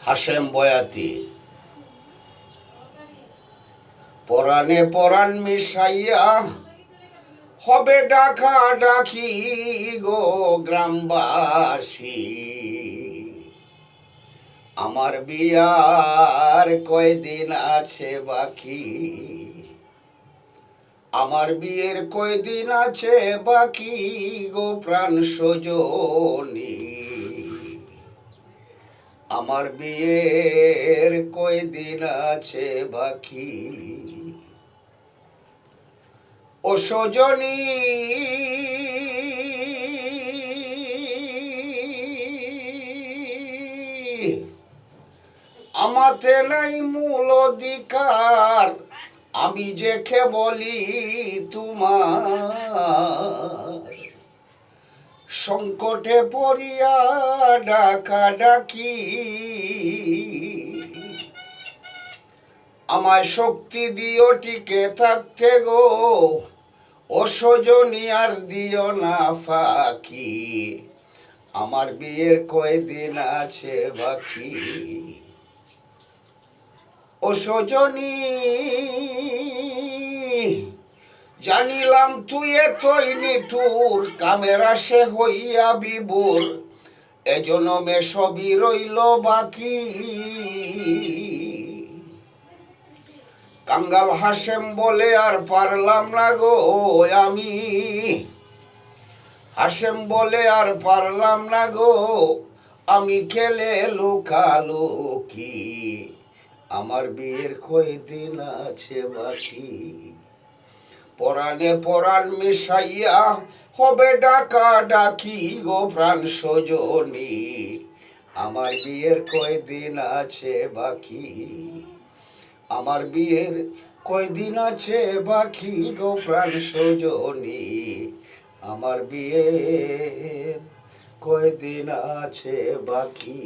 হাশেম বয়াতি। পরাণে পরাণ মিশাইয়া হবে ডাকা ডাকি গো গ্রামবাসী, আমার বিয়ার কয়দিন আছে বাকি, আমার বিয়ের কয়দিন আছে বাকি গো প্রাণ সজনী, আমার বিয়ের কয়দিন আছে বাকি। ও সজনী আমাতে নাই মূল অধিকার, আমি যে বলি তোমার সংকটে পড়িয়া ডাকা ডাকি, আমায় শক্তি দিও টিকে থাকতে গো ও সজনী, আর দিও না ফাঁকি, আমার বিয়ের কয়দিন আছে বাকি। ও সজনী জানিলাম তুই এতই নিঠুর, কামের আসে হইয়া বিভোর, এজনমে সবই রইল বাকি। কাঙ্গাল হাশেম বলে আর পারলাম না গো আমি, হাশেম বলে আর পারলাম না গো আমি, খেলে লুকালুকি, আমার বিয়ের কয়দিন আছে বাকি। পরাণে পরাণ মিশাইয়া হবে ডাকা ডাকি গো প্রাণ সজনী, আমার বিয়ের কয়দিন আছে বাকি, আমার বিয়ের কয়দিন আছে বাকি গো প্রাণ সজনী, আমার বিয়ের কয়দিন আছে বাকি।